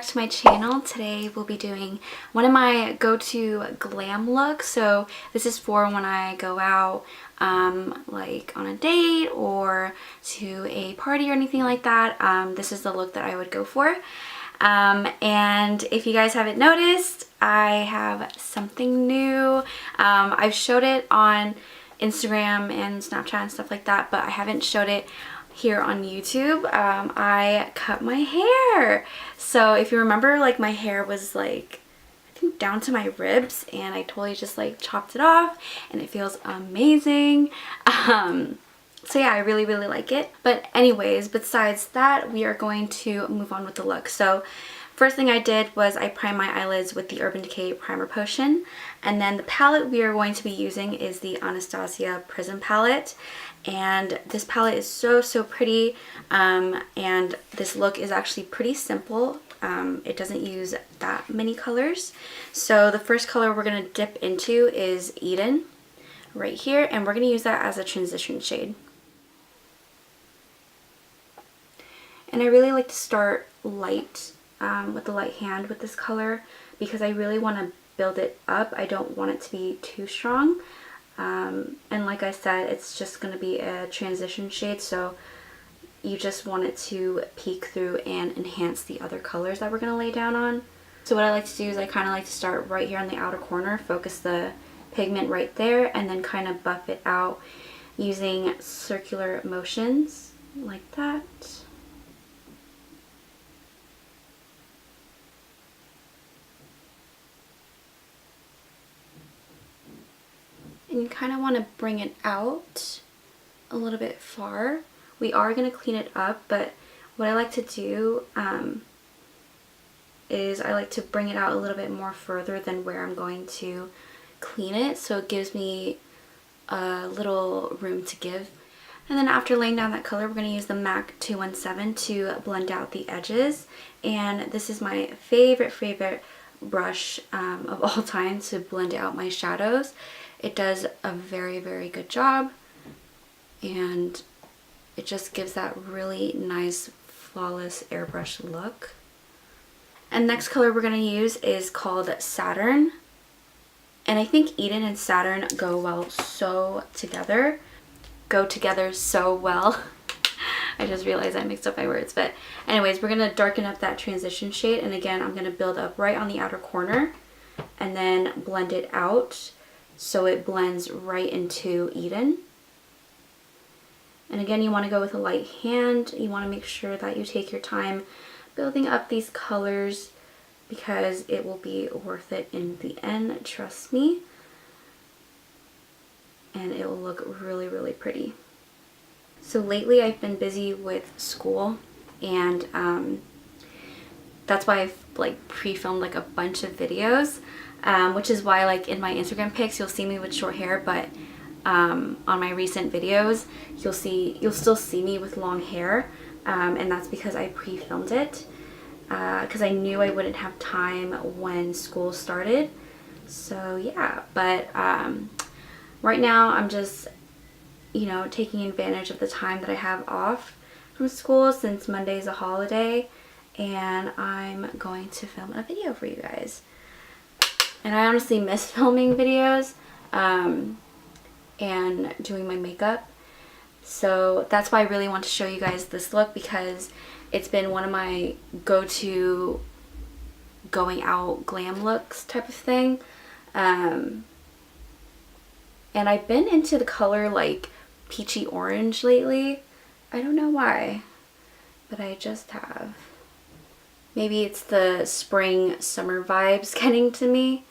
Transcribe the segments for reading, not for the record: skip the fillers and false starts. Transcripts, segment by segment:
back to my channel. Today we'll be doing one of my go-to glam looks. So this is for when I go out like on a date or to a party or anything like that. This is the look that I would go for. And if you guys haven't noticed, I have something new. I've showed it on Instagram and Snapchat and stuff like that, but I haven't showed it here on YouTube. I cut my hair. So if you remember, like, my hair was like, I think down to my ribs, and I totally just like chopped it off and it feels amazing. So yeah, I really like it. But anyways, besides that, we are going to move on with the look. So first thing I did was I primed my eyelids with the Urban Decay Primer Potion. And then the palette we are going to be using is the Anastasia Prism palette. And this palette is so pretty. And this look is actually pretty simple. It doesn't use that many colors. So the first color we're going to dip into is Eden right here. And we're going to use that as a transition shade. And I really like to start light with the light hand with this color because I really want to build it up. I don't want it to be too strong. And like I said, it's just going to be a transition shade, so you just want it to peek through and enhance the other colors that we're going to lay down on. So what I like to do is I kind of like to start right here on the outer corner, focus the pigment right there, and then kind of buff it out using circular motions like that. And you kind of want to bring it out a little bit far. We are going to clean it up, but what I like to do is I like to bring it out a little bit more further than where I'm going to clean it, so it gives me a little room to give. And then after laying down that color, we're going to use the MAC 217 to blend out the edges. And this is my favorite brush of all time to blend out my shadows. It does a very good job, and it just gives that really nice flawless airbrush look. And next color we're going to use is called Saturn, and I think Eden and Saturn go together so well. I just realized I mixed up my words, but anyways, we're going to darken up that transition shade, and again I'm going to build up right on the outer corner and then blend it out so it blends right into Eden. And again, you want to go with a light hand. You want to make sure that you take your time building up these colors because it will be worth it in the end, trust me. And it will look really pretty. So lately I've been busy with school, and that's why I've like pre-filmed like a bunch of videos, which is why like in my Instagram pics you'll see me with short hair, but on my recent videos you'll still see me with long hair, and that's because I pre-filmed it because I knew I wouldn't have time when school started. So yeah, but right now I'm just, you know, taking advantage of the time that I have off from school since Monday is a holiday, and I'm going to film a video for you guys. And I honestly miss filming videos and doing my makeup. So that's why I really want to show you guys this look, because it's been one of my go-to going out glam looks type of thing. And I've been into the color like peachy orange lately. I don't know why, but I just have. Maybe it's the spring summer vibes getting to me.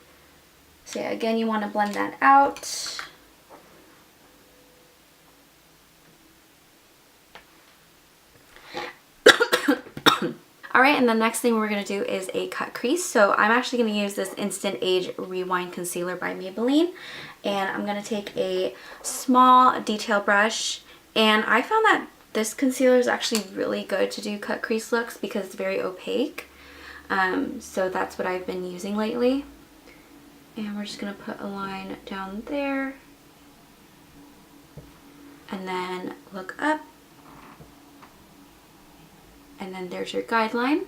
So yeah, again, you want to blend that out. Alright, and the next thing we're going to do is a cut crease. So I'm actually going to use this Instant Age Rewind Concealer by Maybelline. And I'm going to take a small detail brush. And I found that this concealer is actually really good to do cut crease looks because it's very opaque. So that's what I've been using lately. And we're just going to put a line down there. And then look up. And then there's your guideline.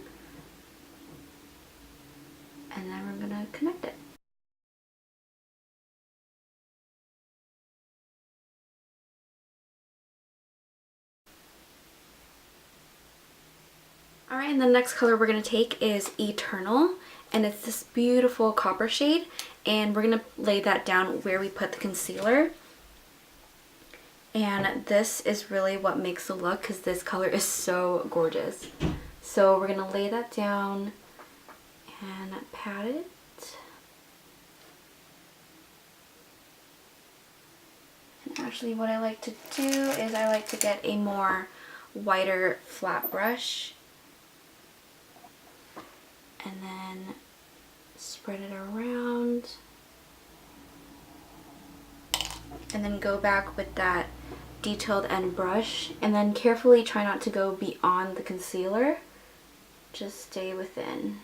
Alright, and the next color we're going to take is Eternal, and it's this beautiful copper shade, and we're going to lay that down where we put the concealer. And this is really what makes the look, because this color is so gorgeous. So we're going to lay that down and pat it. And actually what I like to do is I like to get a more wider flat brush and then spread it around, and then go back with that detailed end brush, and then carefully try not to go beyond the concealer, just stay within.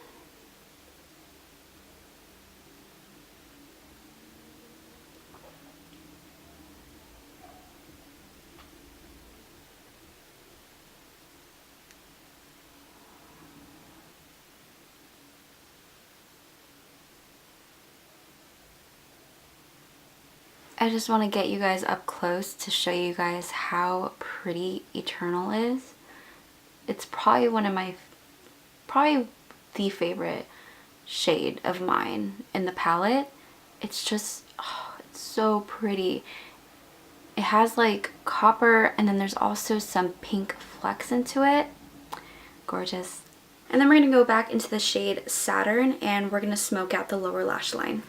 I just want to get you guys up close to show you guys how pretty Eternal is. It's probably one of my, probably the favorite shade of mine in the palette. It's just, oh, it's so pretty. It has like copper, and then there's also some pink flecks into it. Gorgeous. And then we're going to go back into the shade Saturn, and we're going to smoke out the lower lash line.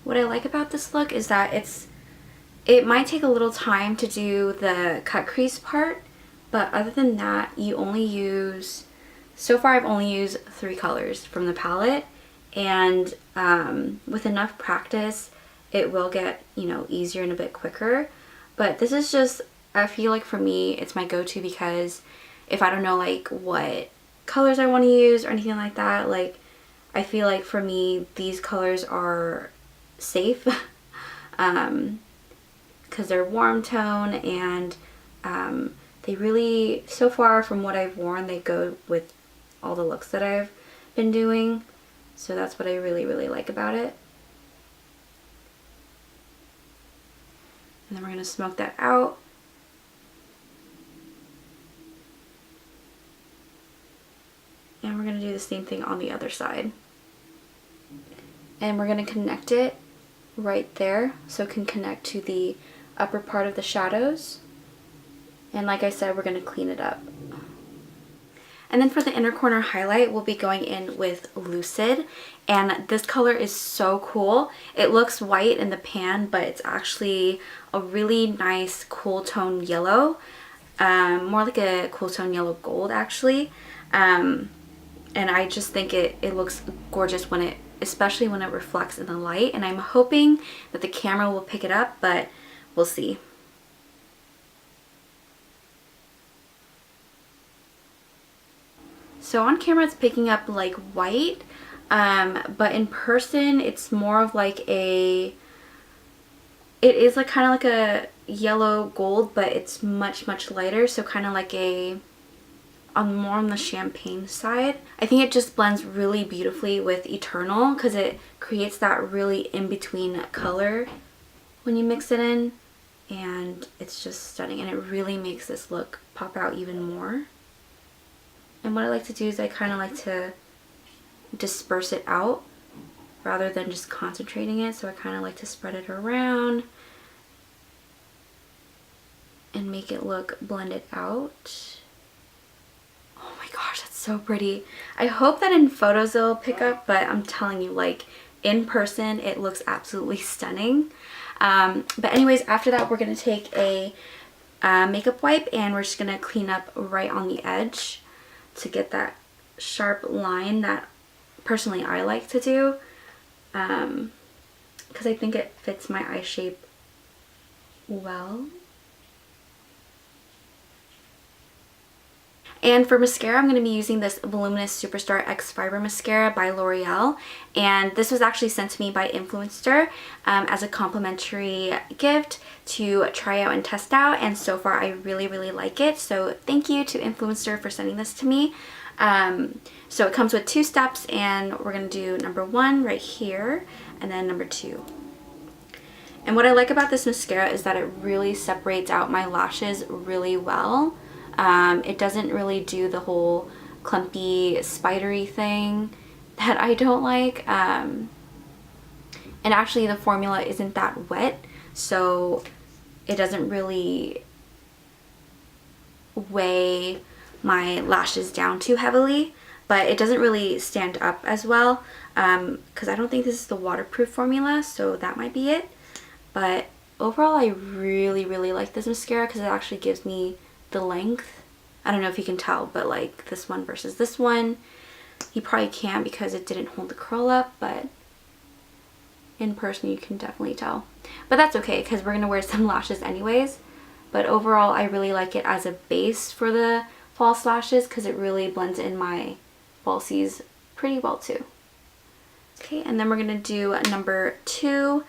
What I like about this look is that it might take a little time to do the cut crease part, but other than that, you only use, so far I've only used 3 colors from the palette, and with enough practice, it will get, you know, easier and a bit quicker. But this is just, I feel like for me, it's my go-to, because if I don't know like what colors I want to use or anything like that, like I feel like for me, these colors are safe because they're warm tone, and they really, so far from what I've worn, they go with all the looks that I've been doing, so that's what I really like about it. And then we're going to smoke that out. And we're going to do the same thing on the other side. And we're going to connect it right there so it can connect to the upper part of the shadows. And like I said, we're going to clean it up. And then for the inner corner highlight, we'll be going in with Lucid, and this color is so cool. It looks white in the pan, but it's actually a really nice cool tone yellow, more like a cool tone yellow gold actually. And I just think it looks gorgeous when it, especially when it reflects in the light, and I'm hoping that the camera will pick it up, but we'll see. So on camera it's picking up like white, but in person it's more of like a, it is like kind of like a yellow gold, but it's much lighter, so kind of like a, more on the champagne side. I think it just blends really beautifully with Eternal because it creates that really in-between color when you mix it in, and it's just stunning, and it really makes this look pop out even more. And what I like to do is I kind of like to disperse it out rather than just concentrating it, so I kind of like to spread it around and make it look blended out. Oh my gosh, that's so pretty. I hope that in photos it'll pick up, but I'm telling you, like in person it looks absolutely stunning. But anyways, after that we're going to take a makeup wipe, and we're just going to clean up right on the edge to get that sharp line that personally I like to do, because I think it fits my eye shape well. And for mascara, I'm going to be using this Voluminous Superstar X Fiber Mascara by L'Oreal. And this was actually sent to me by Influencer as a complimentary gift to try out and test out. And so far, I really like it. So thank you to Influencer for sending this to me. So it comes with 2 steps, and we're going to do number 1 right here, and then number 2. And what I like about this mascara is that it really separates out my lashes really well. It doesn't really do the whole clumpy, spidery thing that I don't like. And actually the formula isn't that wet, so it doesn't really weigh my lashes down too heavily, but it doesn't really stand up as well, because I don't think this is the waterproof formula, so that might be it. But overall, I really, really like this mascara because it actually gives me the length. I don't know if you can tell, but like this one versus this one, you probably can't because it didn't hold the curl up, but in person you can definitely tell. But that's okay because we're going to wear some lashes anyways. But overall, I really like it as a base for the false lashes because it really blends in my falsies pretty well too. Okay, and then we're going to do number 2.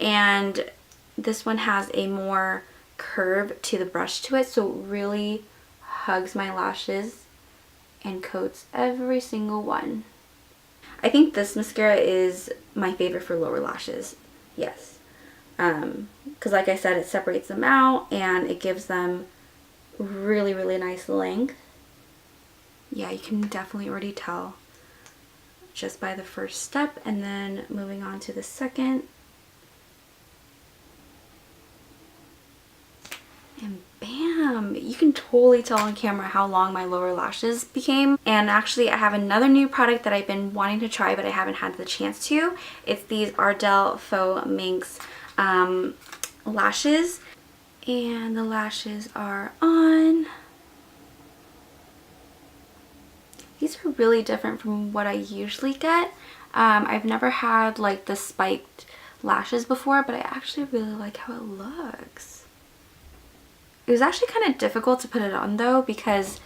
And this one has a more curve to the brush to it, so it really hugs my lashes and coats every single one. I think this mascara is my favorite for lower lashes. Yes. Because like I said, it separates them out and it gives them really, really nice length. Yeah, you can definitely already tell just by the first step, and then moving on to the second. And bam! You can totally tell on camera how long my lower lashes became. And actually I have another new product that I've been wanting to try but I haven't had the chance to. It's these Ardell Faux Minks lashes. And the lashes are on. These are really different from what I usually get. I've never had like the spiked lashes before, but I actually really like how it looks. It was actually kind of difficult to put it on though because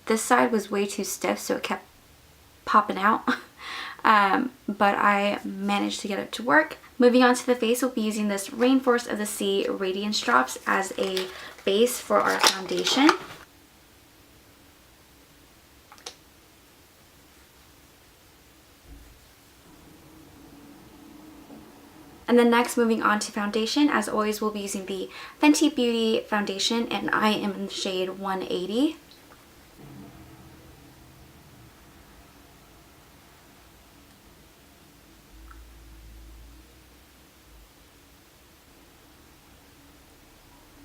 this side was way too stiff, so it kept popping out. But I managed to get it to work. Moving on to the face, we'll be using this Rainforest of the Sea Radiance Drops as a base for our foundation. And then next, moving on to foundation, as always, we'll be using the Fenty Beauty foundation, and I am in the shade 180.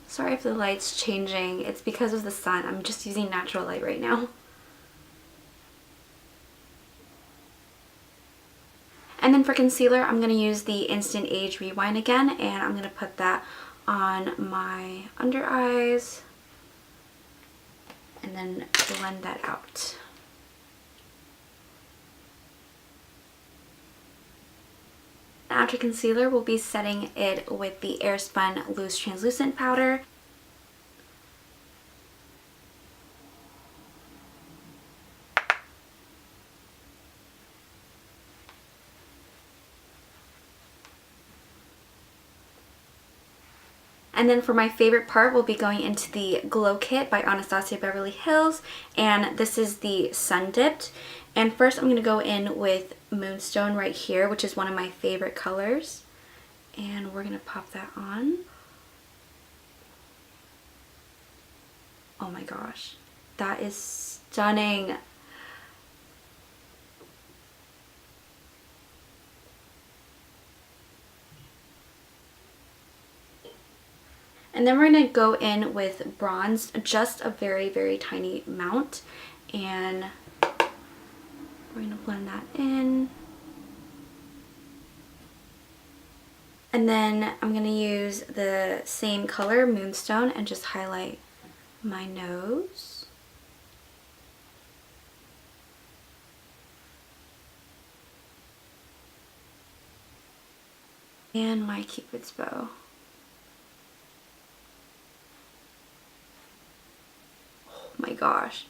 Sorry if the light's changing, it's because of the sun. I'm just using natural light right now. And then for concealer, I'm going to use the Instant Age Rewind again, and I'm going to put that on my under eyes and then blend that out. After concealer, we'll be setting it with the Airspun Loose Translucent Powder. And then for my favorite part, we'll be going into the Glow Kit by Anastasia Beverly Hills, and this is the Sun Dipped. And first I'm going to go in with Moonstone right here, which is one of my favorite colors. And we're going to pop that on. Oh my gosh, that is stunning. And then we're going to go in with bronze, just a very, very tiny amount. And we're going to blend that in. And then I'm going to use the same color, Moonstone, and just highlight my nose. And my Cupid's bow. Oh my gosh.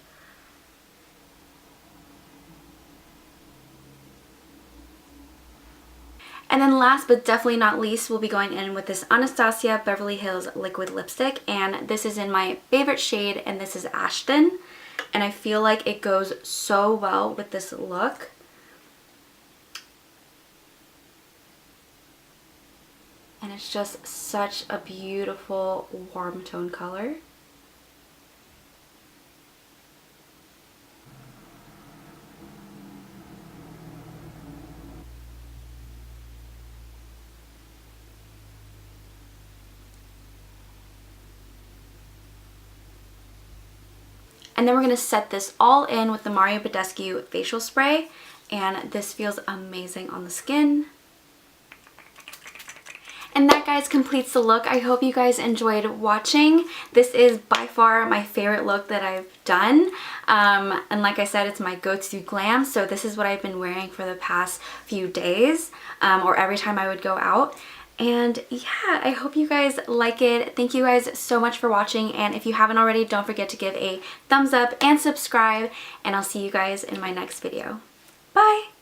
And then last but definitely not least, we'll be going in with this Anastasia Beverly Hills liquid lipstick, and this is in my favorite shade, and this is Ashton, and I feel like it goes so well with this look. And it's just such a beautiful warm tone color. And then we're going to set this all in with the Mario Badescu facial spray, and this feels amazing on the skin. And that, guys, completes the look. I hope you guys enjoyed watching. This is by far my favorite look that I've done. And like I said, it's my go-to glam. So this is what I've been wearing for the past few days, or every time I would go out. And yeah, I hope you guys like it. Thank you guys so much for watching. And if you haven't already, don't forget to give a thumbs up and subscribe. And I'll see you guys in my next video. Bye!